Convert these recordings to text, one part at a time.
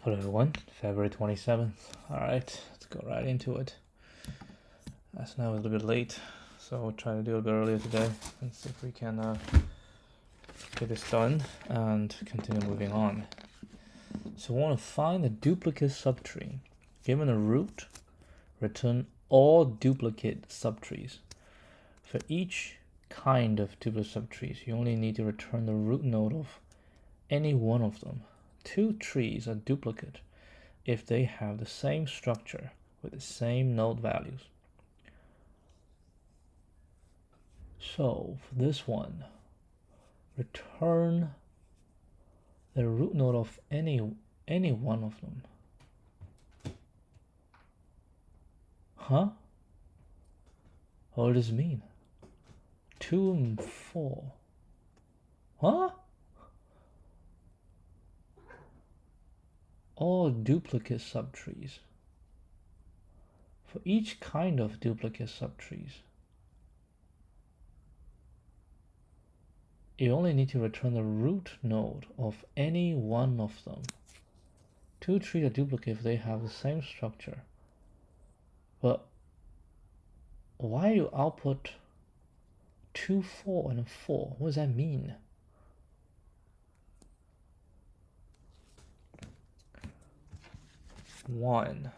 Hello everyone, February 27th. Alright, let's go right into it. As now it's a little bit late, so we'll try to do it a bit earlier today and see if we can get this done and continue moving on. So we want to find the duplicate subtree. Given a root, return all duplicate subtrees. For each kind of duplicate subtrees, you only need to return the root node of any one of them. Two trees are duplicate if they have the same structure with the same node values. So for this one, return the root node of any one of them. Huh? What does this mean? 2 and 4. Huh? All duplicate subtrees. For each kind of duplicate subtrees, you only need to return the root node of any one of them. Two trees are duplicate if they have the same structure. But why you output 2, 4, and 4? What does that mean? One.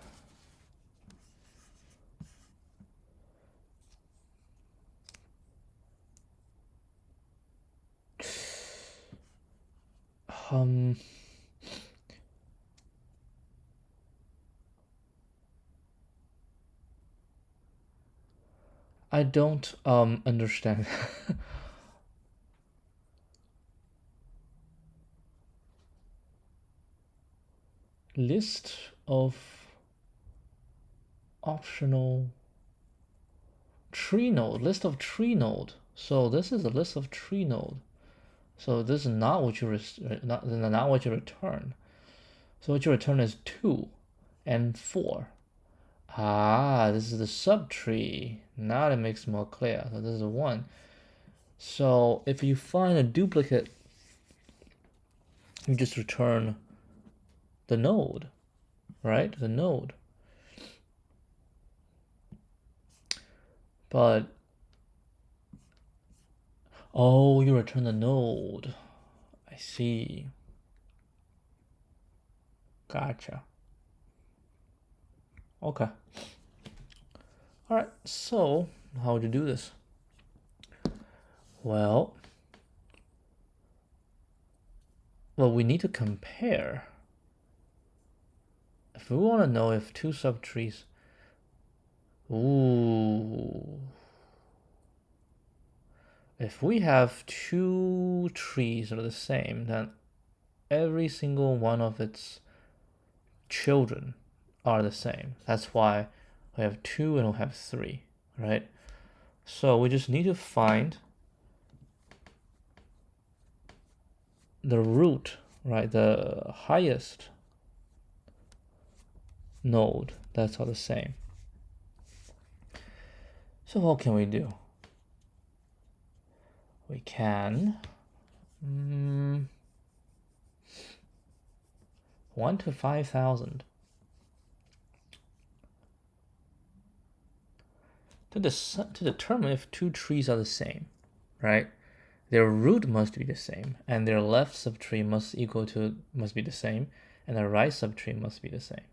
I don't understand. List of optional tree node. List of tree node. So this is a list of tree node. So this is not what you not what you return. So what you return is 2 and 4. Ah, this is the subtree. Now it makes more clear. So this is 1. So if you find a duplicate, you just return the node, right? The node. But oh, you return the node. I see. Gotcha. Okay. All right. So how would you do this? Well, we need to compare. If we want to know if two subtrees, if we have two trees that are the same, then every single one of its children are the same. That's why we have 2 and we have 3, right? So we just need to find the root, right? The highest node that's all the same. So what can we do? We can 1 to 5,000 to determine if two trees are the same, right? Their root must be the same, and their left subtree must be the same, and their right subtree must be the same.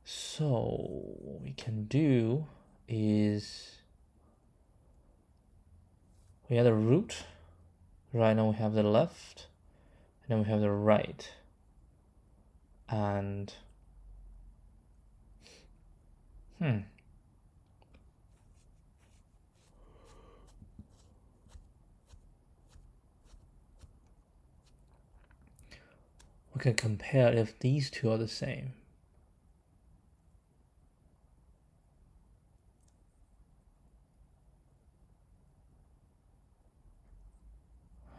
So what we can do is we have the root. Right now we have the left, and then we have the right. And we can compare if these two are the same.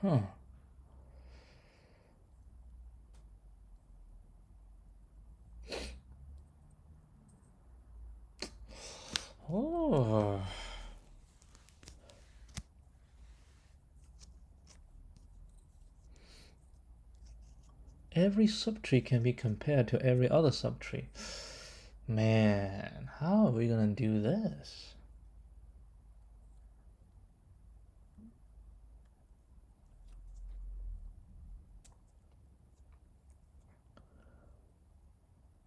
Oh. every subtree can be compared to every other subtree. Man, how are we gonna do this?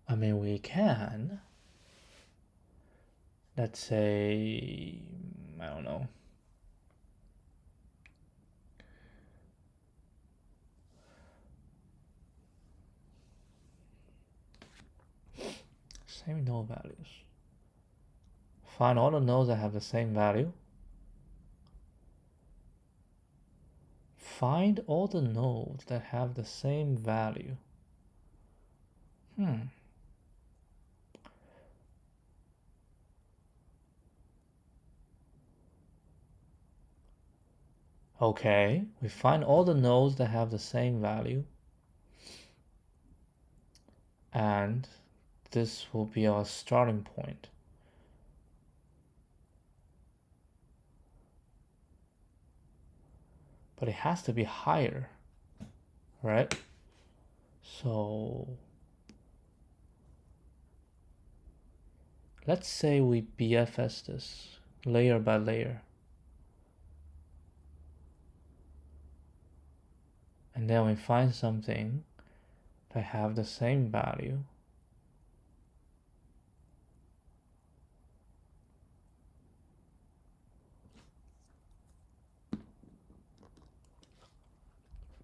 I mean, we can. Let's say, I don't know. Same node values. Find all the nodes that have the same value. Find all the nodes that have the same value. Okay, we find all the nodes that have the same value. And this will be our starting point. But it has to be higher, right? So let's say we BFS this layer by layer. And then we find something that have the same value.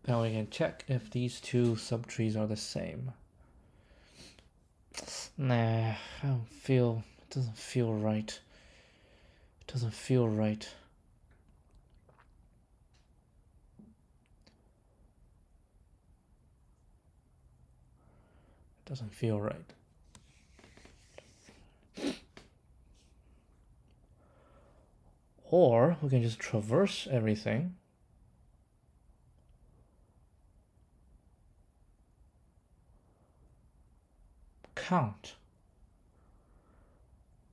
Then we can check if these two subtrees are the same. Nah, I don't feel, it doesn't feel right. It doesn't feel right. It doesn't feel right. Or we can just traverse everything. Count.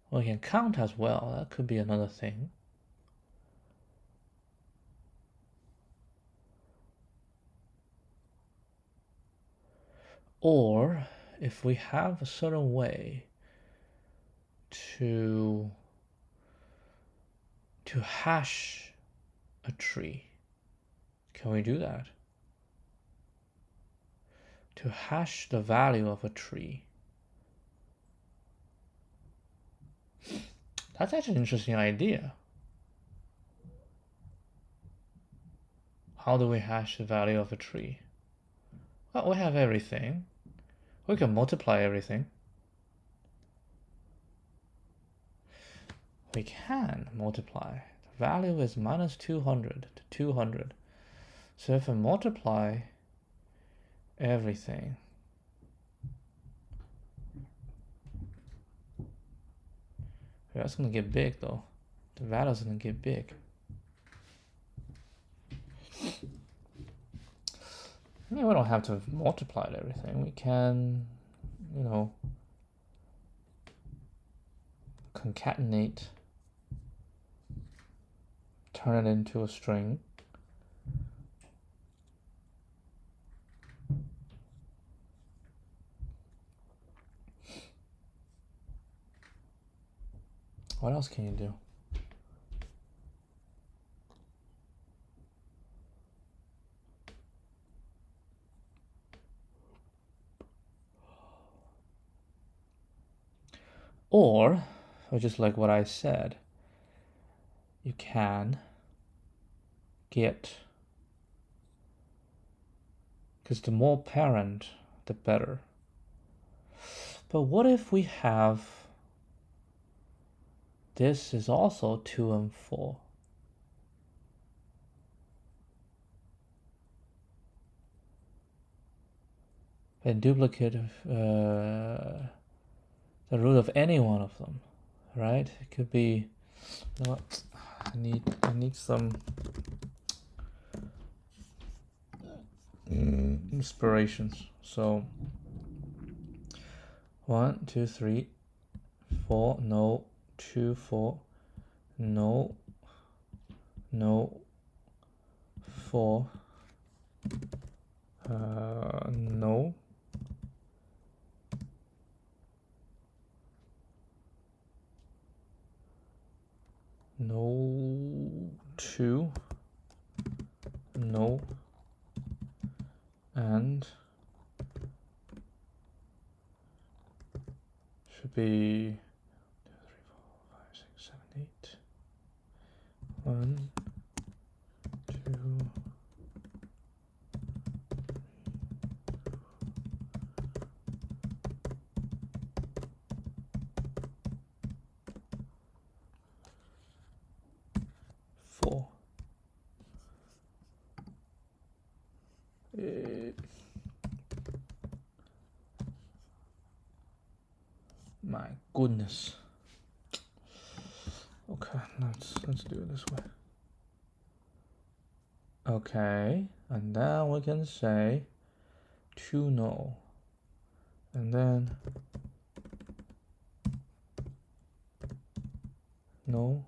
Well, we can count as well. That could be another thing. Or if we have a certain way to hash a tree, can we do that? To hash the value of a tree. That's actually an interesting idea. How do we hash the value of a tree? Well, we have everything. We can multiply everything. We can multiply. The value is minus 200 to 200. So if I multiply everything, that's gonna get big though. The value's gonna get big. I mean, we don't have to multiply everything. We can, you know, concatenate, turn it into a string. What else can you do? Or just like what I said, you can get, because the more parent, the better. But what if we have, this is also 2 and 4. A duplicate of the root of any one of them, right? It could be, you know what, I need some inspirations. So 1, 2, 3, 4, no, 2, 4, no, no, 4, no, no, no, 2, no, and should be 2, 3, 4, 5, 6, 7, 8. 1, 2, 4. My goodness. Okay, let's do it this way. Okay, and then we can say 2 no, and then no,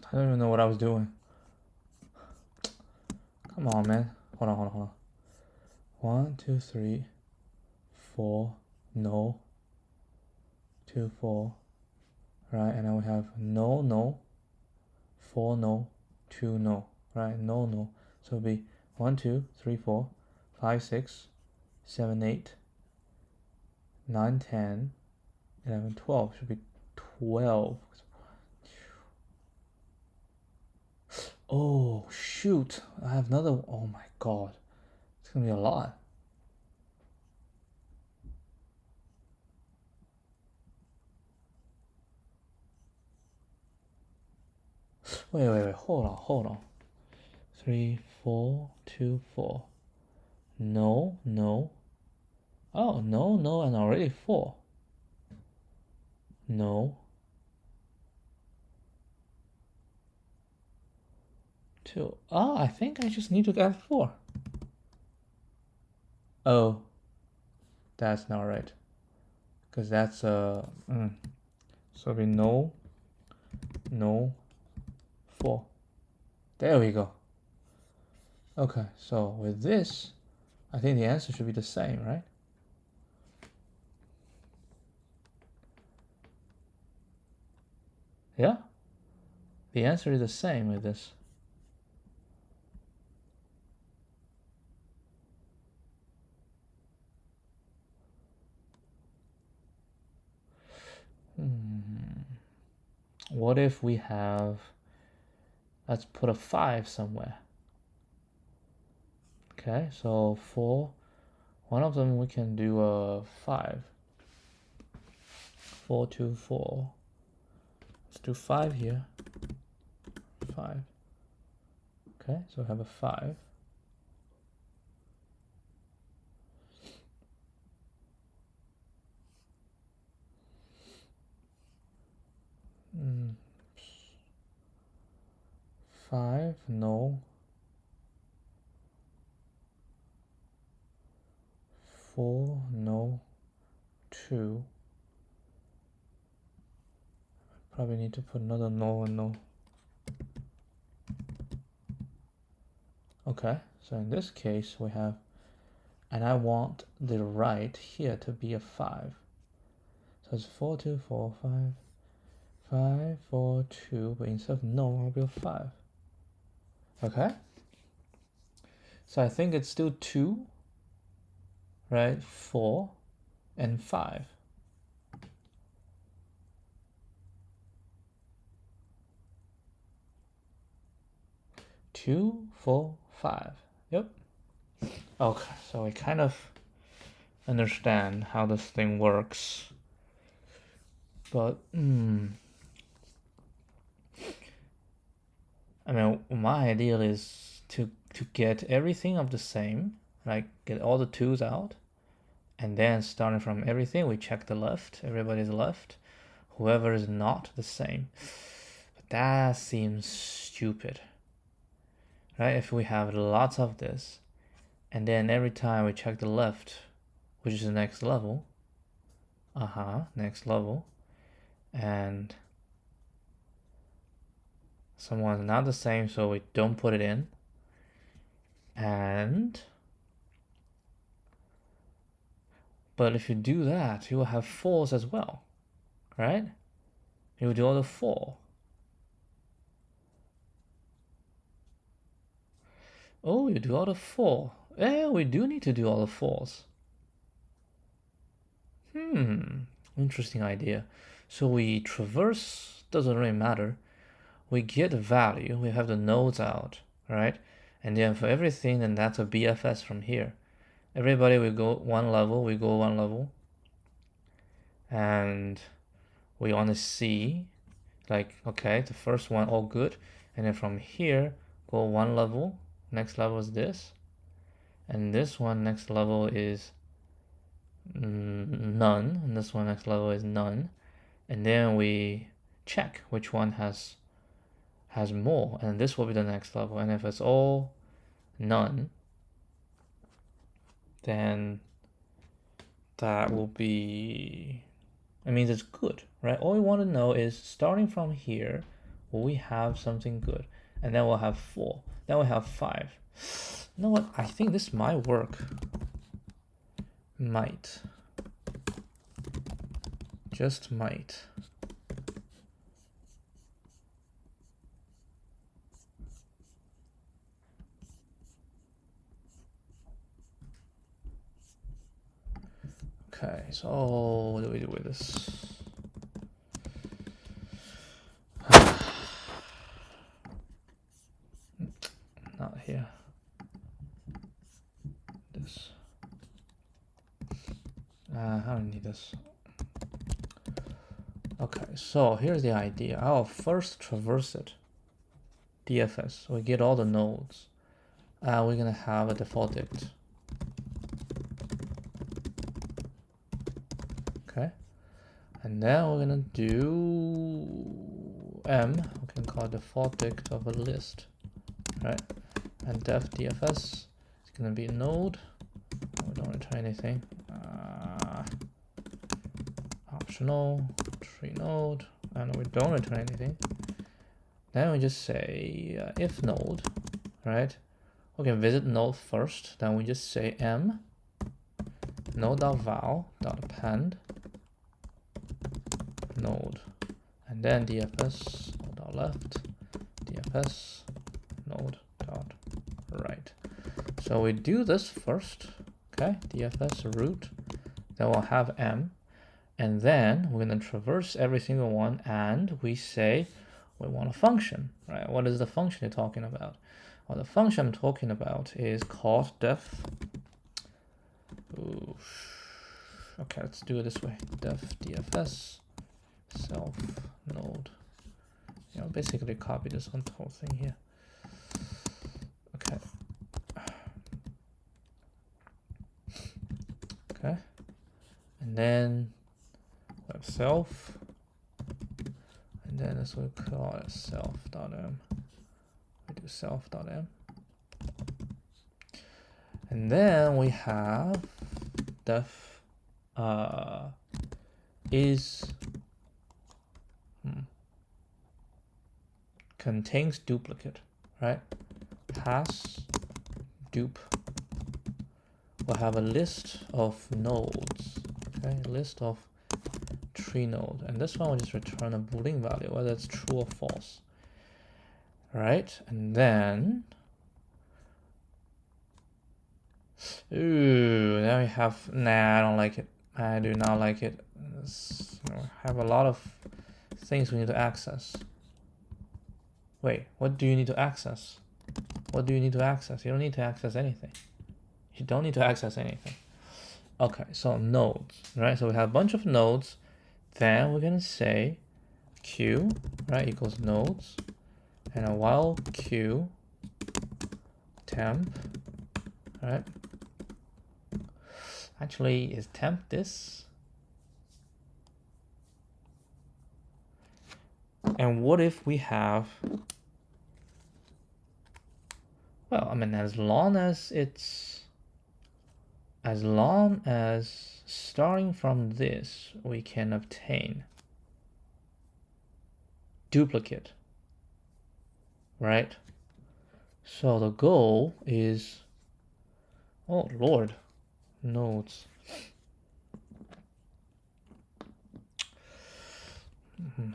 I don't even know what I was doing. Come on, man. Hold on. 1, 2, 3, 4, no, 2, 4, right? And then we have no, no, 4, no, 2, no, right? No, no. So it'll be 1, 2, 3, 4, 5, 6, 7, 8, 9, 10, 11, 12. Should be 12. Oh, shoot. I have another. Oh my god. It's gonna be a lot. Wait. Hold on. 3, 4, 2, 4. No, no. Oh, no, and already 4. No. 2. Oh, I think I just need to get 4. Oh, that's not right. Because that's so it'll be no, 4. There we go. Okay, so with this, I think the answer should be the same, right? Yeah? The answer is the same with this. What if we have, let's put a 5 somewhere. Okay, so for one of them we can do a 5. 4, 2, 4. Let's do 5 here. 5. Okay, so we have a 5. Five, no. 4, no. 2. Probably need to put another no and no. Okay, so in this case we have, and I want the right here to be a 5. So it's 4, 2, 4, 5. 5, 4, 2, but instead of no, I'll be a 5. Okay. So I think it's still 2, right? 4 and 5. Two, 4, 5. Yep. Okay, so we kind of understand how this thing works. But I mean, my idea is to get everything of the same, like get all the 2's out, And then starting from everything, we check the left. Everybody's left. Whoever is not the same. But that seems stupid, right? If we have lots of this, and then every time we check the left, which is the next level, next level, and someone's not the same, so we don't put it in. But if you do that, you will have false as well, right? You will do all the 4. Oh, you do all the 4. Yeah, we do need to do all the 4s. Interesting idea. So we traverse, doesn't really matter. We get the value, we have the nodes out, right? And then for everything, then that's a BFS from here. Everybody will go one level, we go one level. And we want to see, like, okay, the first one, all good. And then from here, go one level. Next level is this. And this one, next level is none. And this one, next level is none. And then we check which one has more. And this will be the next level. And if it's all none, then that will be, it means it's good, right? All we want to know is, starting from here, will we have something good? And then we'll have 4. Then we'll have 5. You know what? I think this might work. Might. Just might. Okay, so what do we do with this? Not here. This. I don't need this. Okay, so here's the idea. I'll first traverse it. DFS. We get all the nodes. We're gonna have a default dict. Okay. And then we're gonna do M. We can call it default dict of a list. Right? And def DFS is gonna be a node. We don't return anything. Optional tree node, and we don't return anything. Then we just say if node, right? We can visit node first. Then we just say m node.val.append node, and then dfs node.left, dfs node.right. So we do this first, okay? dfs root, then we'll have m, and then we're going to traverse every single one, and we say we want a function, right? What is the function you're talking about? Well, the function I'm talking about is called def. Okay, let's do it this way. Def dfs self node. You know, basically copy this whole thing here. Okay. Okay. And then we have self. And then this we call it self.m. We do self.m. And then we have def is contains duplicate, right? Pass dupe. We'll have a list of nodes, okay? List of tree node, and this one will just return a Boolean value, whether it's true or false, right? And then, now we have, nah, I don't like it. I do not like it. I have a lot of things we need to access. Wait, what do you need to access? What do you need to access? You don't need to access anything. You don't need to access anything. Okay, so nodes, right? So we have a bunch of nodes. Then we're gonna say q, right, equals nodes, and a while q temp, right? Actually, is temp this? And what if we have, well, I mean, as long as starting from this, we can obtain duplicate, right? So the goal is, oh Lord, nodes.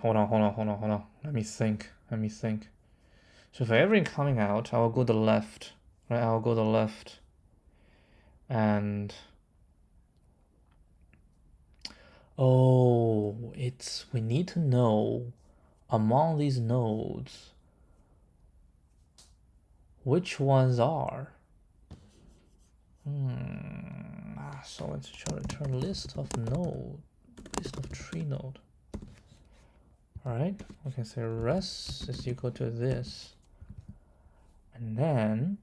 Hold on. Let me think. So for every coming out, I'll go to the left, right? I'll go to the left, and oh, we need to know among these nodes which ones are. So let's try to turn list of tree node. All right, we can say res is equal to this, and then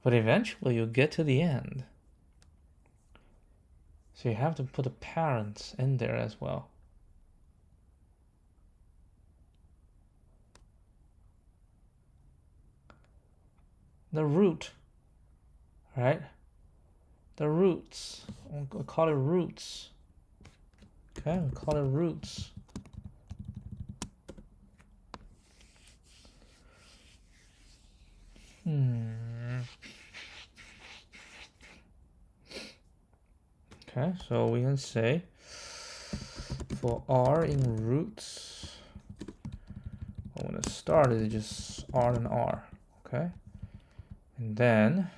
but eventually you get to the end. So you have to put the parents in there as well. The root, right? The roots. We'll call it roots. Okay, we'll call it roots. Okay, so we can say for R in roots, when it started, it's just R and R. Okay, and then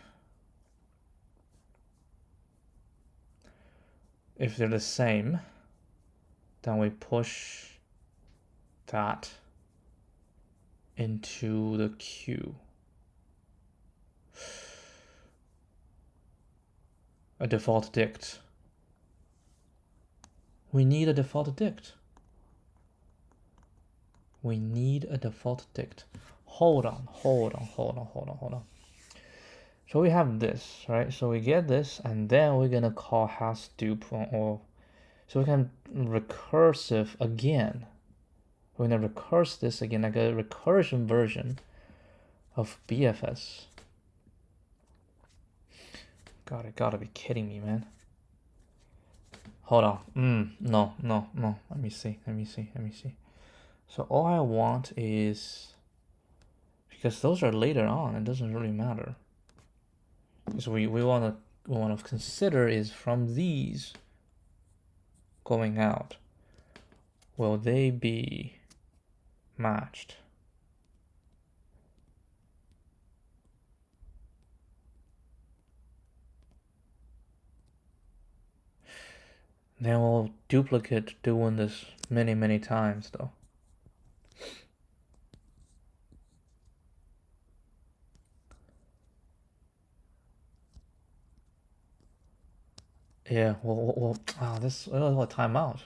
if they're the same, then we push that into the queue. A default dict. We need a default dict. Hold on. So we have this, right? So we get this, and then we're gonna call has dupe, or so we can recursive again. We're gonna recurse this again, like a recursion version of BFS. God, you gotta be kidding me, man. Hold on. No. Let me see. So all I want is, because those are later on, it doesn't really matter. So we want to consider is from these going out, will they be matched? Then we'll duplicate doing this many times though. Yeah, this will time out.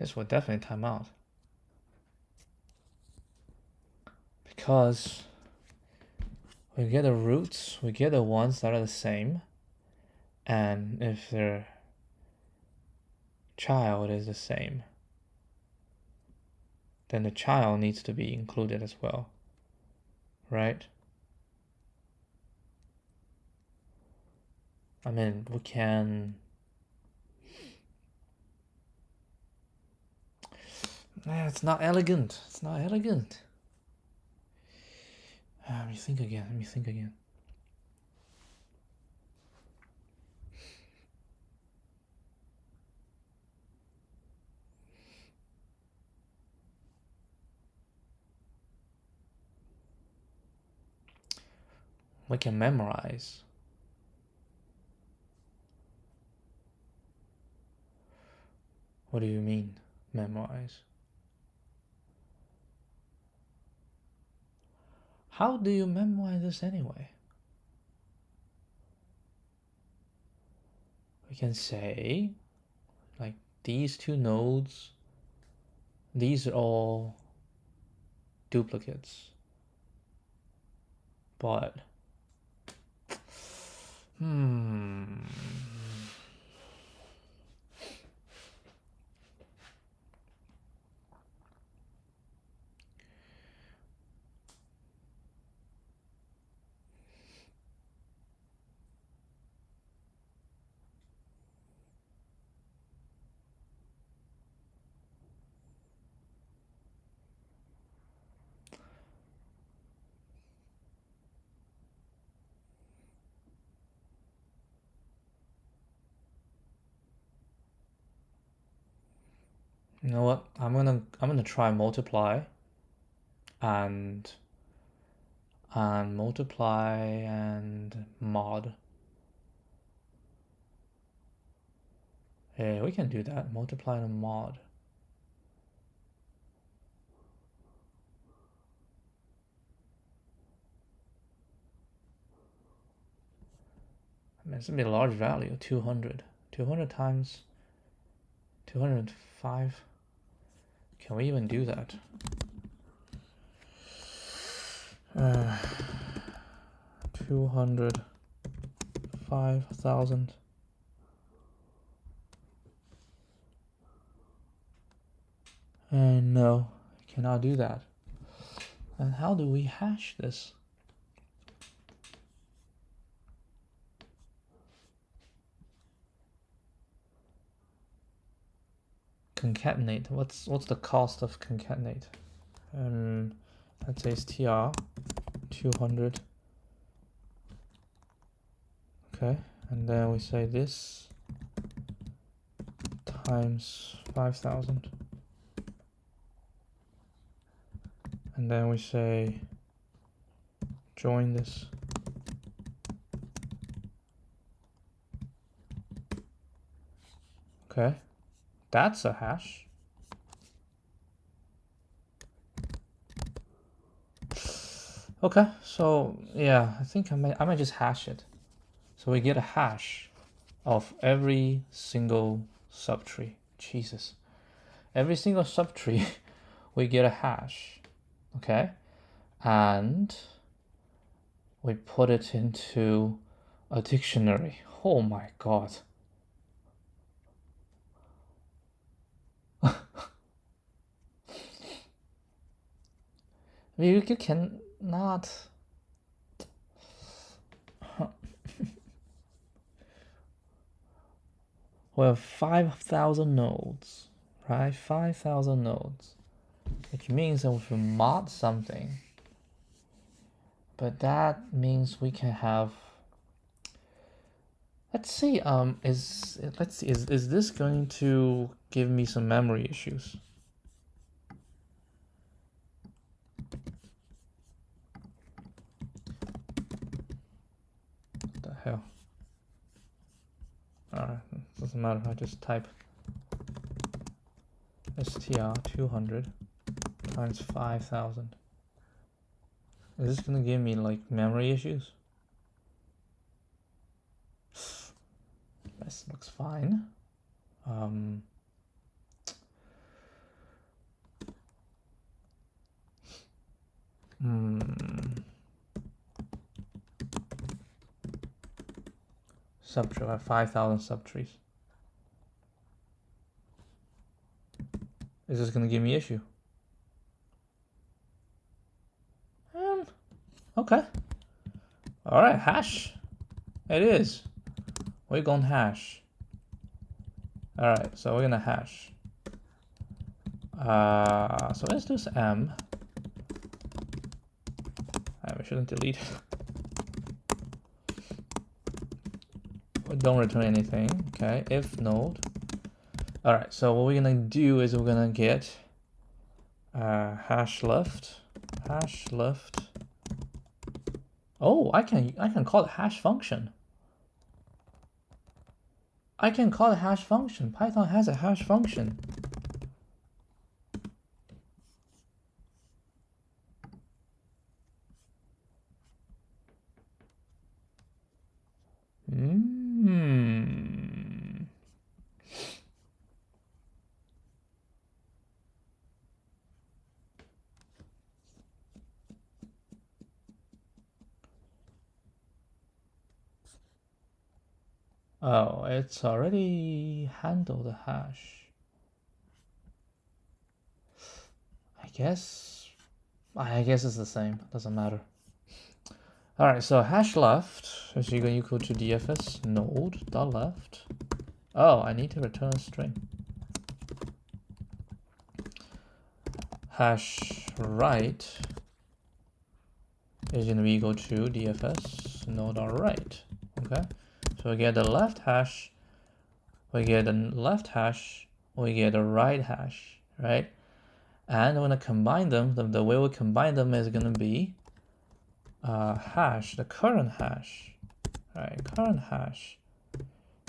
This will definitely time out. Because we get the roots, we get the ones that are the same, and if their child is the same, then the child needs to be included as well, right? I mean, we can... It's not elegant. Let me think again. We can memorize. What do you mean, memorize? How do you memorize this anyway? we can say like these two nodes, these are all duplicates, but you know what? I'm gonna try multiply and multiply and mod. Yeah, we can do that. Multiply and mod. I mean, it's gonna be a large value. 200. 200 times 205. Can we even do that? 205,000. And no, cannot do that. And how do we hash this? Concatenate. What's the cost of concatenate? Let's say str 200. Okay, and then we say this times 5,000. And then we say join this. Okay, that's a hash. Okay, so yeah, I think I might just hash it. So we get a hash of every single subtree. Jesus. Every single subtree, we get a hash. Okay? And we put it into a dictionary. Oh my god. You cannot. We have 5,000 nodes, right? 5,000 nodes, which means that if we mod something, but that means we can have. Let's see. Is this going to give me some memory issues? What the hell? Alright, doesn't matter. I just type str 200 times 5,000. Is this gonna give me like memory issues? This looks fine. Subtree. I have 5,000 subtrees. Is this gonna give me issue? Okay. Alright, hash. It is. We're gonna hash. Alright, so we're gonna hash. So let's do some m. We shouldn't delete it. We don't return anything. Okay, if node. Alright, so what we're gonna do is we're gonna get hash left. Oh, I can call it hash function. I can call a hash function. Python has a hash function. Oh, it's already handled the hash. I guess it's the same. Doesn't matter. All right, so hash left is equal to dfs node dot left. Oh, I need to return a string. Hash right is going to be equal to dfs node dot right. Okay, so we get the left hash, we get the left hash, we get the right hash, right? And when I combine them, the way we combine them is going to be hash, the current hash, right? Current hash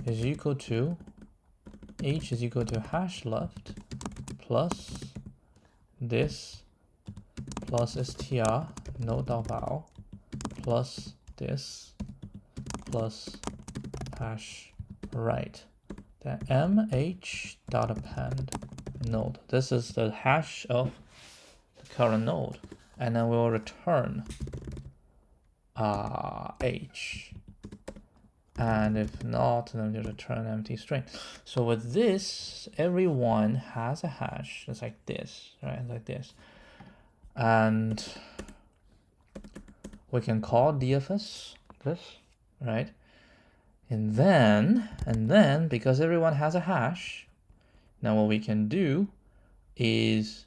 is equal to h is equal to hash left plus this plus str node dot val plus this plus hash right. Then mh dot append node. This is the hash of the current node, and then we'll return h, and if not, then we return empty string. So with this, everyone has a hash just like this, right? Like this, and we can call dfs this, right? And then because everyone has a hash, now what we can do is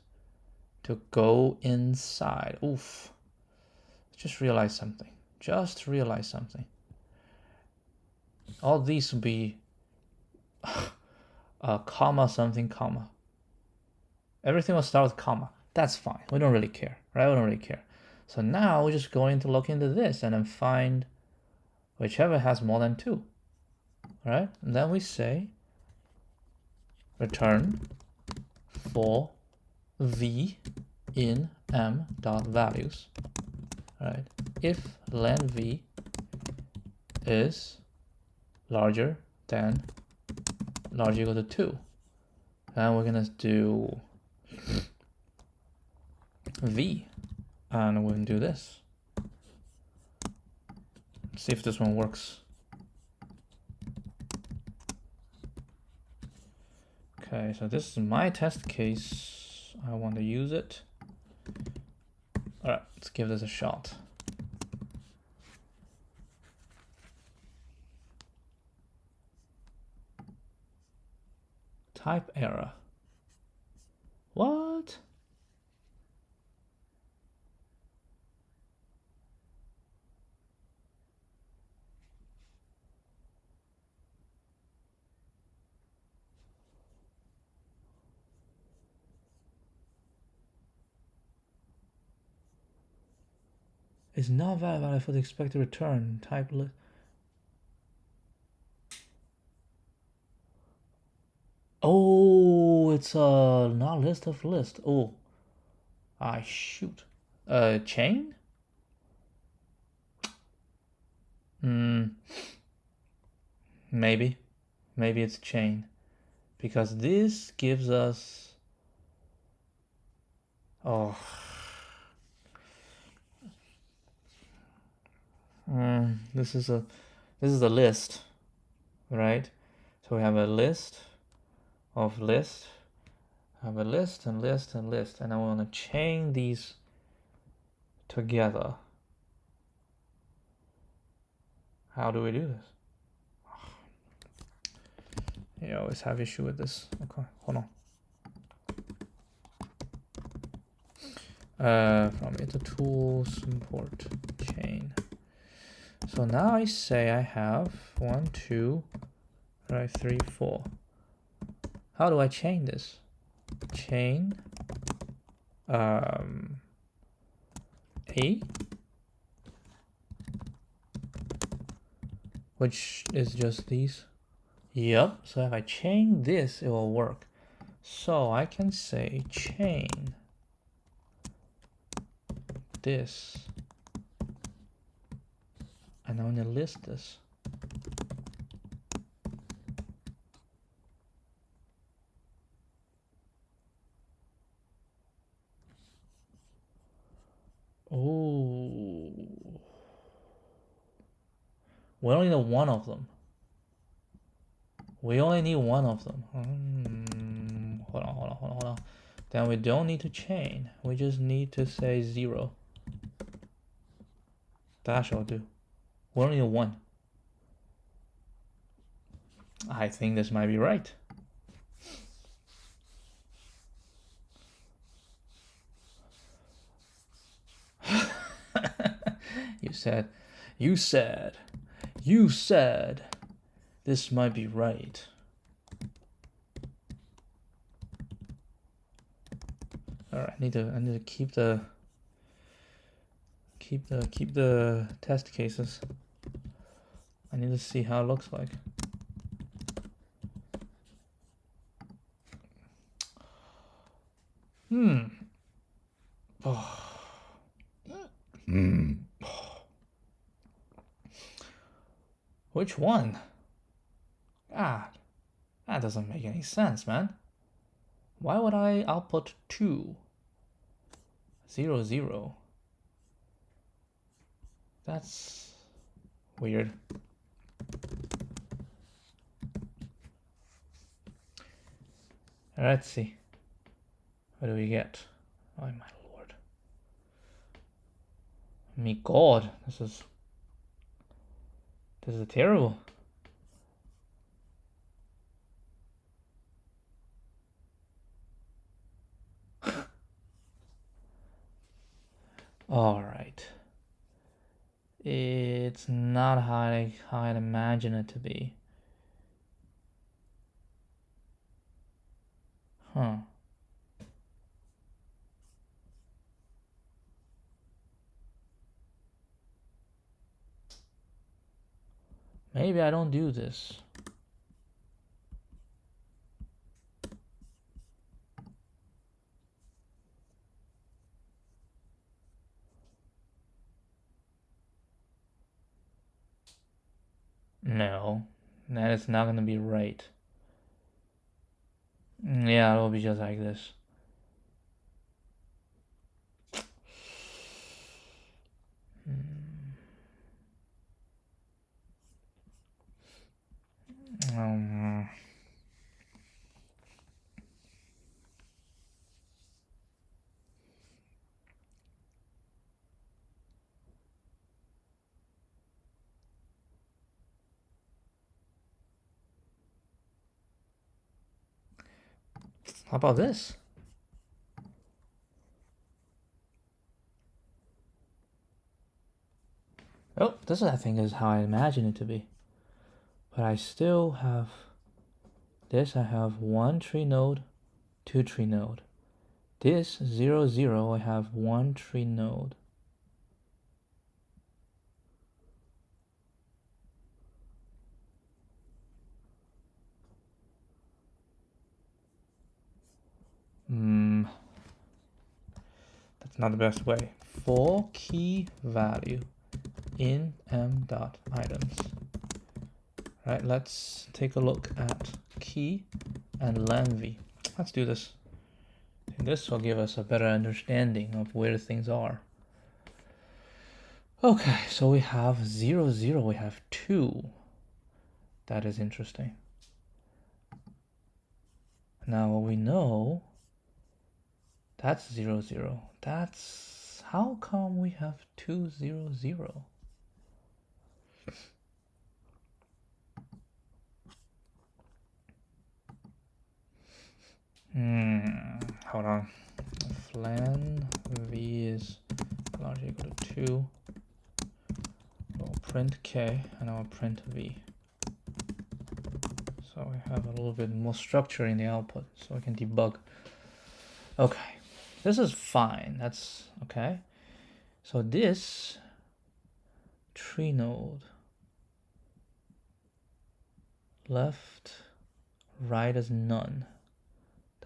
to go inside. Oof. Just realize something. All these will be comma something comma. Everything will start with comma. That's fine. We don't really care, right? We don't really care. So now we're just going to look into this and then find whichever has more than 2. Right? And then we say return for v in m dot values. Right? If len v is larger than larger equal to 2, and we're gonna do v, and we're gonna do this. See if this one works. Okay, so this is my test case. I want to use it. All right, let's give this a shot. Type error. What? Is not valid for the expected return. Type list. Oh, it's not list of list. Oh, shoot. Chain? Maybe it's chain, because this gives us. Oh. This is a list, right? So we have a list of list, have a list and list and list, and I want to chain these together. How do we do this? You always have issue with this. Okay, hold on. From into tools, import chain. So now I say I have 1, 2, right, 3, 4. How do I chain this? Chain A, which is just these. Yep. So if I chain this, it will work. So I can say chain this, and I'm gonna list this. Oh, we only know one of them. We only need one of them. Hold on. Then we don't need to chain. We just need to say 0. That shall do. We only need 1. I think this might be right. You said this might be right. All right, I need to keep the test cases. I need to see how it looks like. Which one? God, that doesn't make any sense, man. Why would I output 2? 0, 0. That's weird. Let's see. What do we get? Oh my lord. Me god, this is terrible. All right. It's not how I'd imagine it to be. Huh. Maybe I don't do this. No, that is not gonna be right. Yeah, it'll be just like this. How about this? Oh, this I think is how I imagine it to be. But I still have this. I have 1 tree node, 2 tree node. This 0, 0, I have 1 tree node. That's not the best way. For key value in m.items. Right, let's take a look at key and lenv. Let's do this. And this will give us a better understanding of where things are. Okay, so we have 0, 0, we have 2. That is interesting. Now we know that's 0, 0. That's how come we have 2, 0, 0? Hold on. Flan v is larger equal to 2. We'll print k and I'll print v. So we have a little bit more structure in the output so we can debug. Okay, this is fine. That's okay. So this tree node, left, right is none.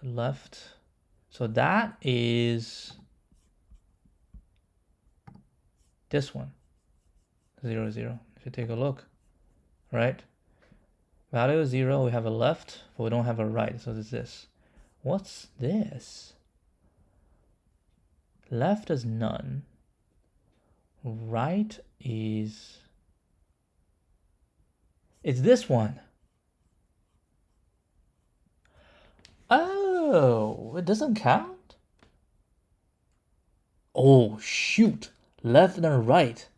The left, so that is this one, 0, 0. If you take a look, right? Value is 0, we have a left, but we don't have a right, so it's this. What's this? Left is none. Right is... It's this one. Oh, it doesn't count? Oh, shoot. Left and right.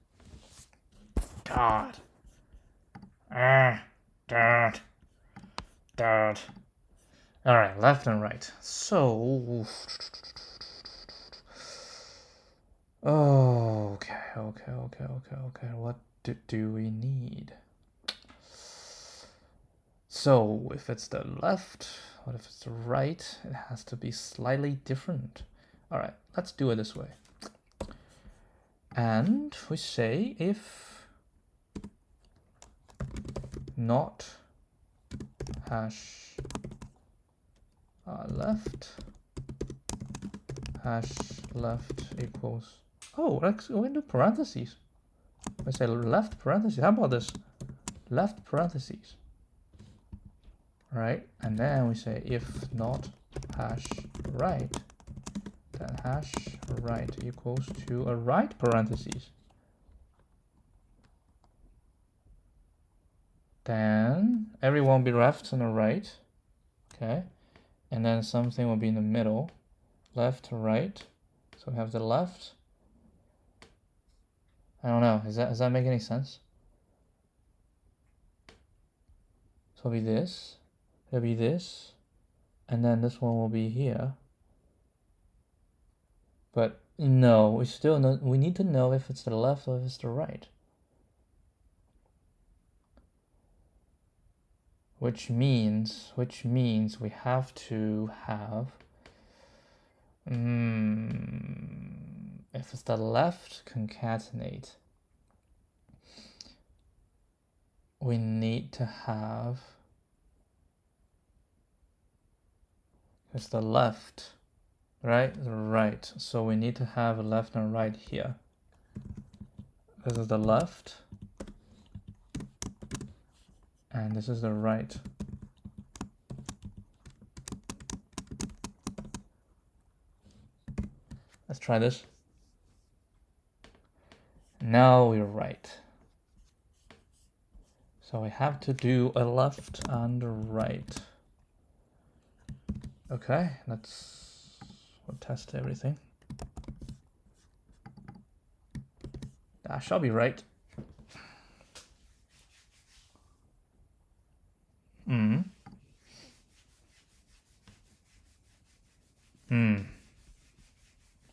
God. Dad. Alright, left and right. So... Oh, okay. What do we need? So, if it's the left, what if it's the right? It has to be slightly different. Alright, let's do it this way. And we say if not hash left hash left equals, oh, let's go into parentheses. We say left parentheses. How about this? Left parentheses. Right, and then we say if not hash right, then hash right equals to a right parentheses. Then everyone will be left and a right, okay, and then something will be in the middle, left to right. So we have the left. I don't know, does that make any sense? So it'll be this, it'll be this, and then this one will be here. But no, we still know, we need to know if it's the left or if it's the right. Which means we have to have, if it's the left, concatenate. We need to have, it's the left, right? The right. So we need to have a left and right here. This is the left. And this is the right. Let's try this. Now we're right. So we have to do a left and a right. Okay, we'll test everything. That shall be right.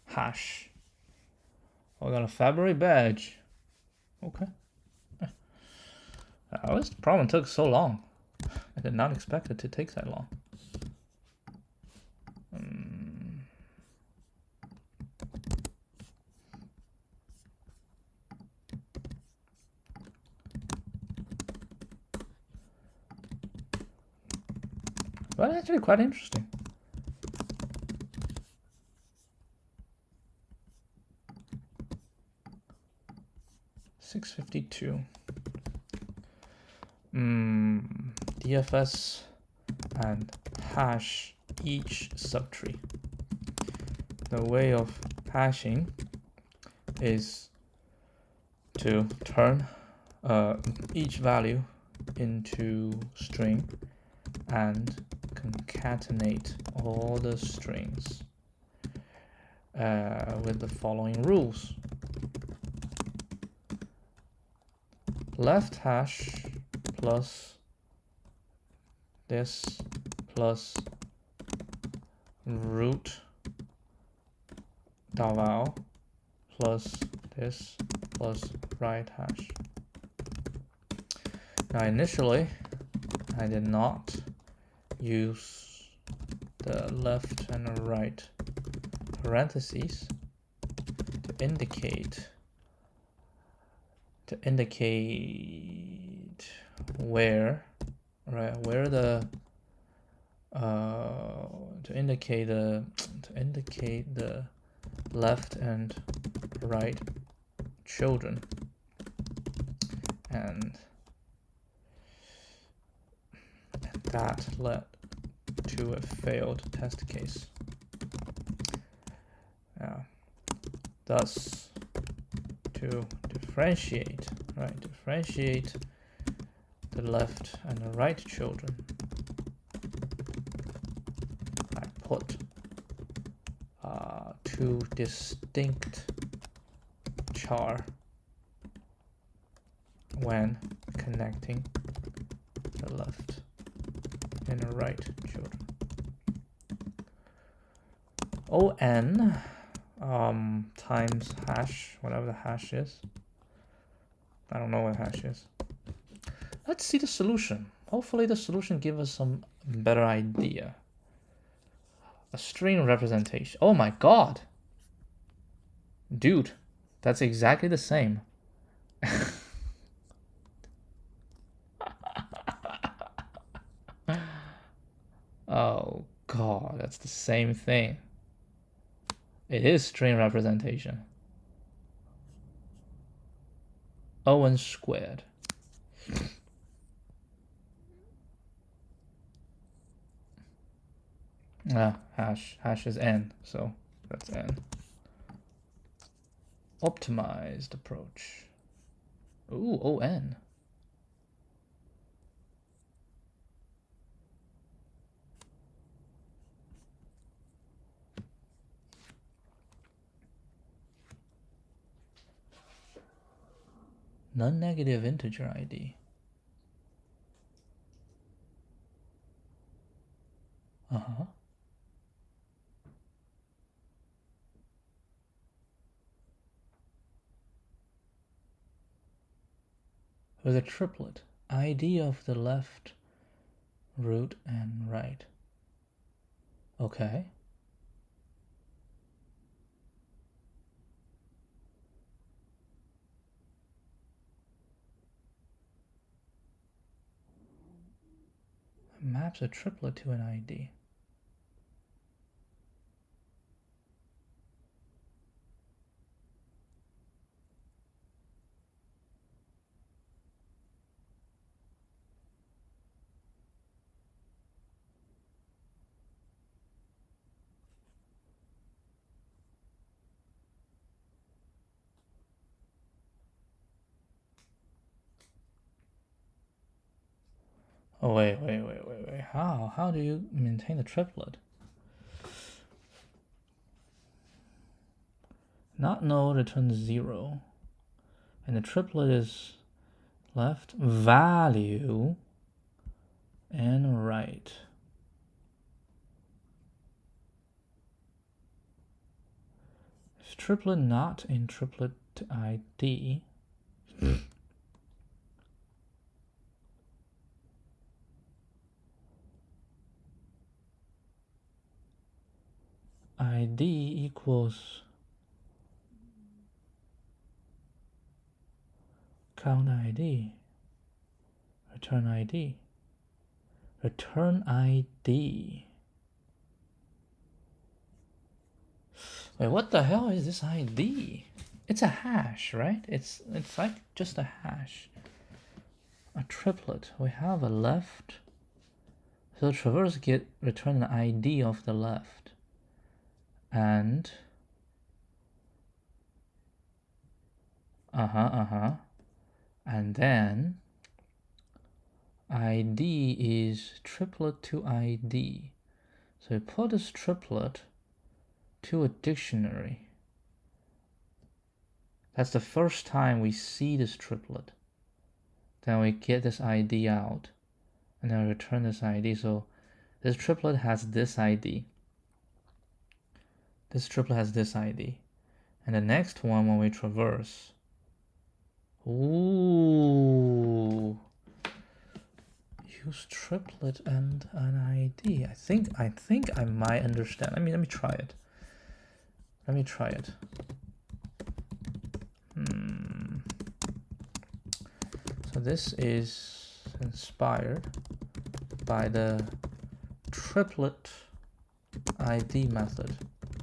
Hash. I got a February badge. Okay. This problem took so long. I did not expect it to take that long. But actually quite interesting. $6.52. DFS and hash each subtree. The way of hashing is to turn each value into string and concatenate all the strings with the following rules. Left hash plus this plus root davao plus this plus right hash. Now initially I did not use the left and the right parentheses to indicate where, right, where the to indicate the left and right children, and that led to a failed test case. Thus, to differentiate the left and the right children, I put two distinct char when connecting the left and the right children. On times hash, whatever the hash is. I don't know what hash is. Let's see the solution. Hopefully the solution gives us some better idea. A string representation. Oh my god. Dude, that's exactly the same. Oh god, that's the same thing. It is string representation. O(n) squared. Hash is n, so that's n. Optimized approach. Ooh, O(n). Non-negative integer ID. With a triplet, ID of the left, root, and right. Okay. Maps a triplet to an ID. Oh, wait. How do you maintain a triplet? Not null returns 0. And the triplet is left, value, and right. If triplet not in triplet ID, ID equals count ID, return ID, return ID. Wait, what the hell is this ID? It's a hash, right? It's like just a hash. A triplet. We have a left. So traverse get return an ID of the left. And and then ID is triplet to ID. So we put this triplet to a dictionary. That's the first time we see this triplet. Then we get this ID out and then return this ID. So this triplet has this ID. This triplet has this ID. And the next one, when we traverse, ooh, use triplet and an ID. I think I might understand. Let me try it. Let me try it. So this is inspired by the triplet ID method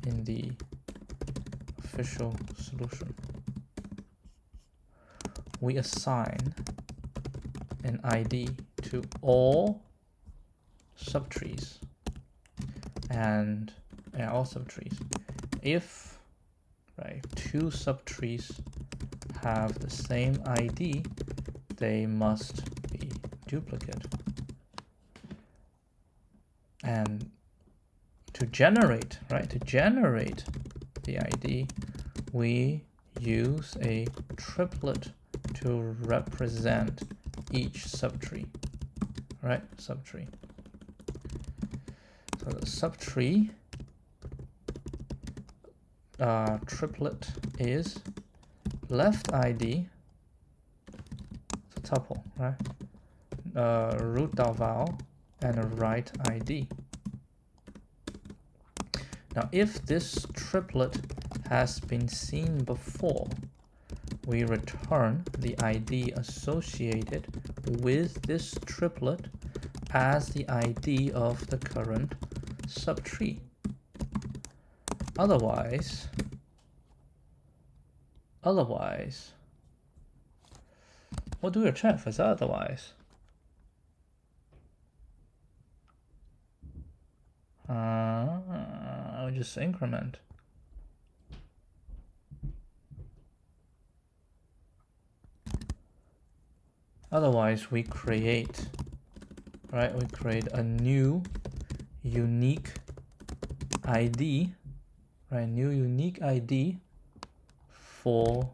in the official solution. We assign an ID to all subtrees and all subtrees. If two subtrees have the same ID, they must be duplicate. And to generate, right? To generate the ID, we use a triplet to represent each subtree, right? Subtree. So the subtree triplet is left ID, it's a tuple, right? Root.val and a right ID. Now, if this triplet has been seen before, we return the ID associated with this triplet as the ID of the current subtree. Otherwise, what do we return if it's otherwise? I'll just increment. Otherwise, we create, right? We create a new unique ID, right? New unique ID for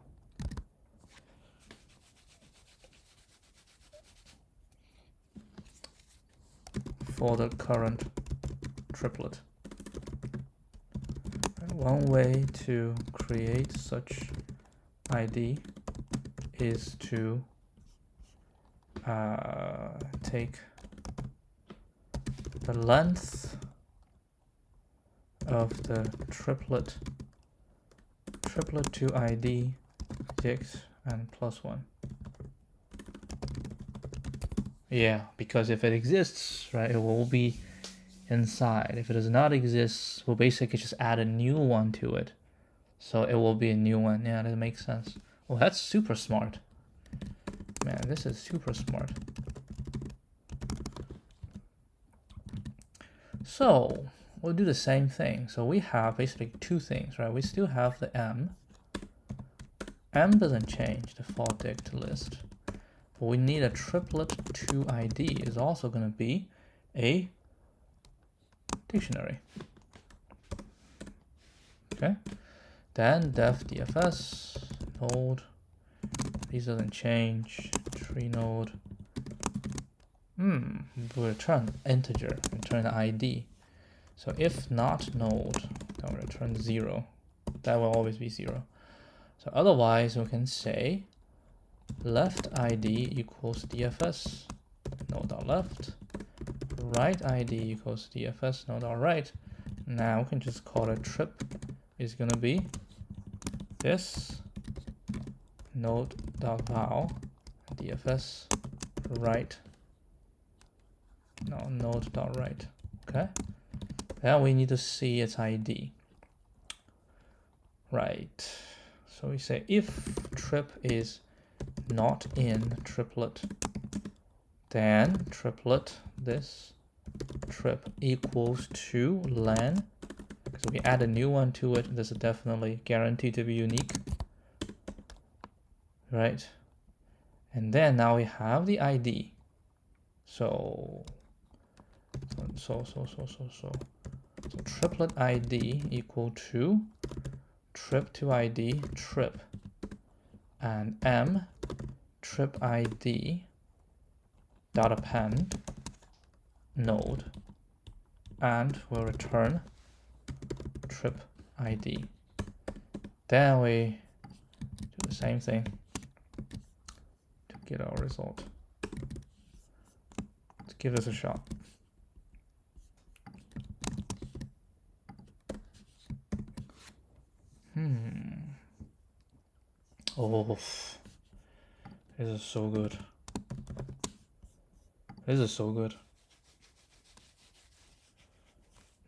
the current triplet. One way to create such ID is to take the length of the triplet to ID dx and +1. Yeah, because if it exists, right, it will be inside. If it does not exist, we'll basically just add a new one to it. So it will be a new one. Yeah, that makes sense. Well, that's super smart. Man, this is super smart. So we'll do the same thing. So we have basically two things, right? We still have the M. M doesn't change, default dict list. But we need a triplet to ID is also going to be a dictionary. Okay. Then def dfs node. These doesn't change. Tree node. We return integer, return the ID. So if not node, then we return 0. That will always be 0. So otherwise, we can say left ID equals dfs node.left, right ID equals dfs node.right. Now we can just call it trip is going to be this node.val dfs right, no, node.right. Okay, then we need to see its ID, right? So we say if trip is not in triplet, then triplet this trip equals to len. So we add a new one to it. This is definitely guaranteed to be unique, right? And then now we have the ID. So triplet ID equal to trip to ID trip and M trip ID dot append node, and we'll return trip ID. Then we do the same thing to get our result. Let's give this a shot. Oh, this is so good. This is so good.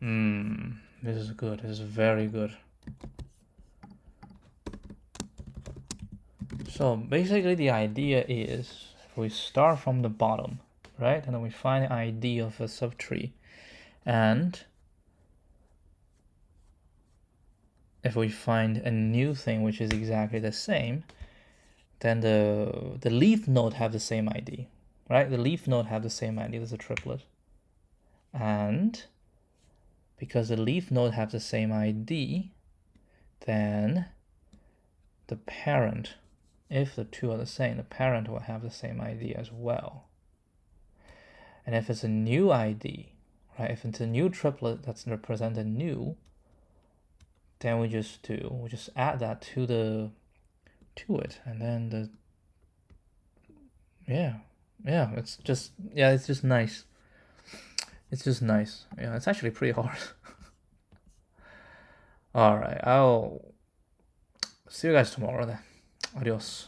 This is good. This is very good. So basically the idea is if we start from the bottom, right? And then we find the ID of a subtree. And if we find a new thing which is exactly the same, then the leaf node have the same ID, right? The leaf node have the same ID as a triplet. And because the leaf node have the same ID, then the parent, if the two are the same, the parent will have the same ID as well. And if it's a new ID, right? If it's a new triplet that's represented new, then we just add that to it, and then it's just nice. It's just nice. Yeah, it's actually pretty hard. All right, I'll see you guys tomorrow then. Adios.